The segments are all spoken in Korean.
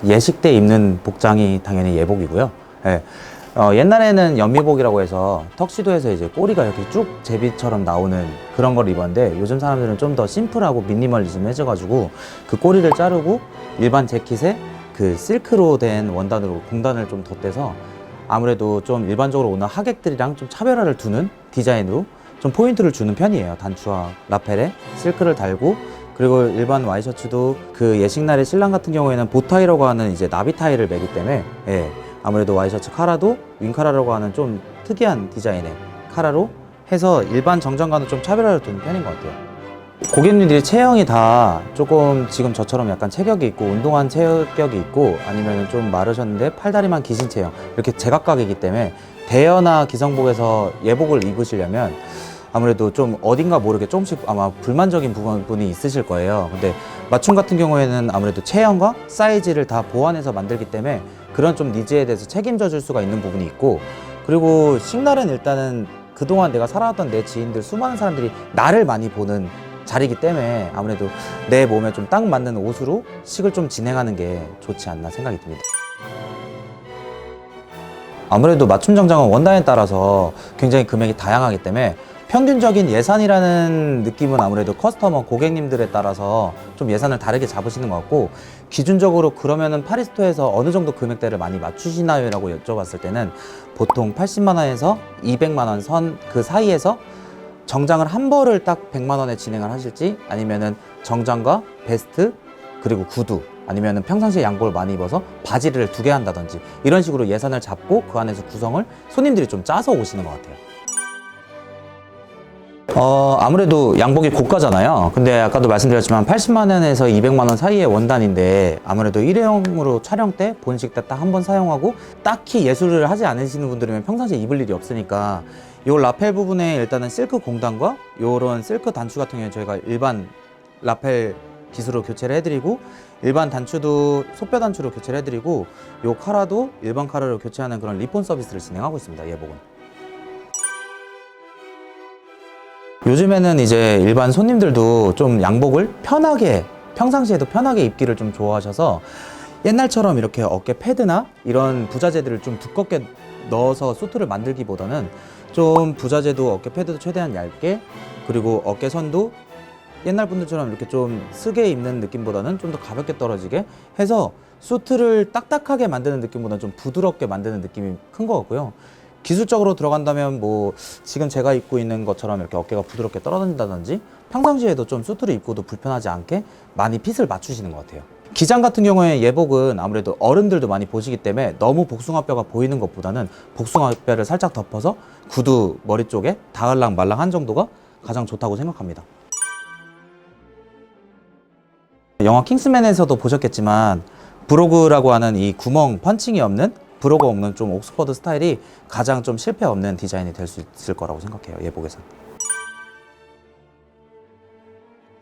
예식 때 입는 복장이 당연히 예복이고요. 예. 옛날에는 연미복이라고 해서 턱시도에서 이제 꼬리가 이렇게 쭉 제비처럼 나오는 그런 걸 입었는데, 요즘 사람들은 좀 더 심플하고 미니멀리즘 해져가지고 그 꼬리를 자르고 일반 재킷에 그 실크로 된 원단으로 공단을 좀 덧대서 아무래도 좀 일반적으로 오는 하객들이랑 좀 차별화를 두는 디자인으로 좀 포인트를 주는 편이에요. 단추와 라펠에 실크를 달고, 그리고 일반 와이셔츠도 그 예식날의 신랑 같은 경우에는 보타이라고 하는 이제 나비 타이를 매기 때문에, 예, 아무래도 와이셔츠 카라도 윙카라라고 하는 좀 특이한 디자인의 카라로 해서 일반 정장과는 좀 차별화를 두는 편인 것 같아요. 고객님들이 체형이 다 조금 지금 저처럼 약간 체격이 있고 운동한 체격이 있고, 아니면 좀 마르셨는데 팔다리만 기신 체형, 이렇게 제각각이기 때문에 대여나 기성복에서 예복을 입으시려면 아무래도 좀 어딘가 모르게 조금씩 아마 불만적인 부분이 있으실 거예요. 근데 맞춤 같은 경우에는 아무래도 체형과 사이즈를 다 보완해서 만들기 때문에 그런 좀 니즈에 대해서 책임져 줄 수가 있는 부분이 있고, 그리고 식날은 일단은 그동안 내가 살아왔던 내 지인들 수많은 사람들이 나를 많이 보는 자리이기 때문에 아무래도 내 몸에 좀 딱 맞는 옷으로 식을 좀 진행하는 게 좋지 않나 생각이 듭니다. 아무래도 맞춤 정장은 원단에 따라서 굉장히 금액이 다양하기 때문에 평균적인 예산이라는 느낌은 아무래도 커스터머 고객님들에 따라서 좀 예산을 다르게 잡으시는 것 같고, 기준적으로 그러면은 파리스토어에서 어느 정도 금액대를 많이 맞추시나요? 라고 여쭤봤을 때는 보통 80만 원에서 200만 원 선 그 사이에서 정장을 한 벌을 딱 100만 원에 진행을 하실지, 아니면은 정장과 베스트 그리고 구두, 아니면은 평상시에 양복을 많이 입어서 바지를 2개 한다든지 이런 식으로 예산을 잡고 그 안에서 구성을 손님들이 좀 짜서 오시는 것 같아요. 아무래도 양복이 고가잖아요. 근데 아까도 말씀드렸지만 80만 원에서 200만 원 사이의 원단인데, 아무래도 일회용으로 촬영 때 본식 때 딱 한 번 사용하고 딱히 예술을 하지 않으시는 분들이면 평상시에 입을 일이 없으니까, 요 라펠 부분에 일단은 실크 공단과 요런 실크 단추 같은 경우에 저희가 일반 라펠 기수로 교체를 해드리고, 일반 단추도 소뼈 단추로 교체를 해드리고, 요 카라도 일반 카라로 교체하는 그런 리폰 서비스를 진행하고 있습니다. 예복은. 요즘에는 이제 일반 손님들도 좀 양복을 편하게, 평상시에도 편하게 입기를 좀 좋아하셔서 옛날처럼 이렇게 어깨 패드나 이런 부자재들을 좀 두껍게 넣어서 수트를 만들기보다는 좀 부자재도 어깨 패드도 최대한 얇게, 그리고 어깨 선도 옛날 분들처럼 이렇게 좀 쓰게 입는 느낌보다는 좀 더 가볍게 떨어지게 해서 수트를 딱딱하게 만드는 느낌보다는 좀 부드럽게 만드는 느낌이 큰 것 같고요. 기술적으로 들어간다면 뭐 지금 제가 입고 있는 것처럼 이렇게 어깨가 부드럽게 떨어진다든지, 평상시에도 좀 수트를 입고도 불편하지 않게 많이 핏을 맞추시는 것 같아요. 기장 같은 경우에 예복은 아무래도 어른들도 많이 보시기 때문에 너무 복숭아뼈가 보이는 것보다는 복숭아뼈를 살짝 덮어서 구두 머리 쪽에 닿을랑 말랑한 정도가 가장 좋다고 생각합니다. 영화 킹스맨에서도 보셨겠지만 브로그라고 하는 이 구멍 펀칭이 없는, 브로그 없는 좀 옥스퍼드 스타일이 가장 좀 실패 없는 디자인이 될 수 있을 거라고 생각해요. 예복에서.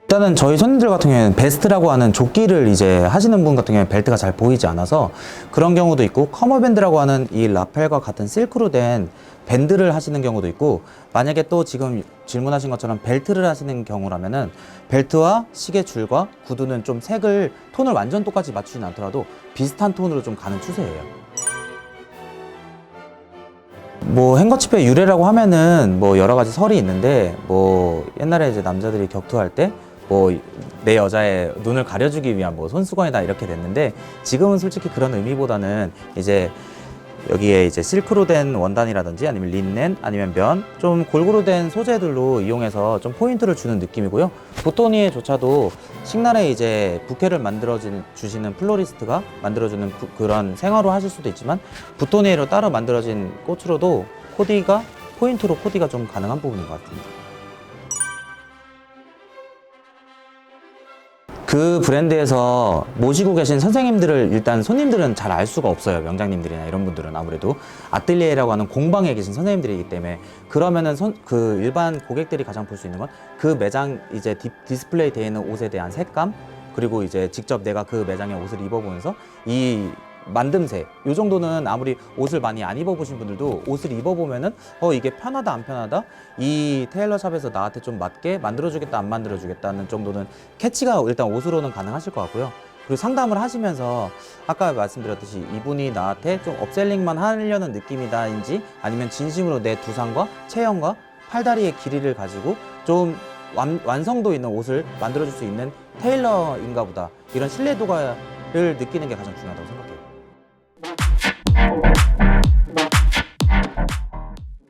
일단은 저희 손님들 같은 경우에는 베스트라고 하는 조끼를 이제 하시는 분 같은 경우에 벨트가 잘 보이지 않아서 그런 경우도 있고, 커머밴드라고 하는 이 라펠과 같은 실크로 된 밴드를 하시는 경우도 있고, 만약에 또 지금 질문하신 것처럼 벨트를 하시는 경우라면은 벨트와 시계 줄과 구두는 좀 색을, 톤을 완전 똑같이 맞추진 않더라도 비슷한 톤으로 좀 가는 추세예요. 뭐 행거치페 유래라고 하면은 뭐 여러 가지 설이 있는데, 뭐 옛날에 이제 남자들이 격투할 때 뭐 내 여자의 눈을 가려주기 위한 뭐 손수건이다 이렇게 됐는데, 지금은 솔직히 그런 의미보다는 이제 여기에 이제 실크로 된 원단이라든지 아니면 린넨 아니면 면, 좀 골고루 된 소재들로 이용해서 좀 포인트를 주는 느낌이고요. 보토니에조차도 식날에 이제 부케를 만들어 주시는 플로리스트가 만들어주는 그런 생화로 하실 수도 있지만, 보토니에로 따로 만들어진 꽃으로도 코디가, 포인트로 코디가 좀 가능한 부분인 것 같습니다. 그 브랜드에서 모시고 계신 선생님들을 일단 손님들은 잘 알 수가 없어요. 명장님들이나 이런 분들은 아무래도 아뜰리에라고 하는 공방에 계신 선생님들이기 때문에, 그러면은 그 일반 고객들이 가장 볼 수 있는 건 그 매장 이제 디스플레이 되어 있는 옷에 대한 색감, 그리고 이제 직접 내가 그 매장에 옷을 입어보면서 이 만듦새, 요 정도는 아무리 옷을 많이 안 입어보신 분들도 옷을 입어보면은 이게 편하다 안 편하다, 이 테일러샵에서 나한테 좀 맞게 만들어주겠다 안 만들어주겠다는 정도는 캐치가 일단 옷으로는 가능하실 것 같고요. 그리고 상담을 하시면서 아까 말씀드렸듯이 이분이 나한테 좀 업셀링만 하려는 느낌이다인지 아니면 진심으로 내 두상과 체형과 팔다리의 길이를 가지고 좀 완성도 있는 옷을 만들어줄 수 있는 테일러인가 보다, 이런 신뢰도를 느끼는 게 가장 중요하다고 생각해요.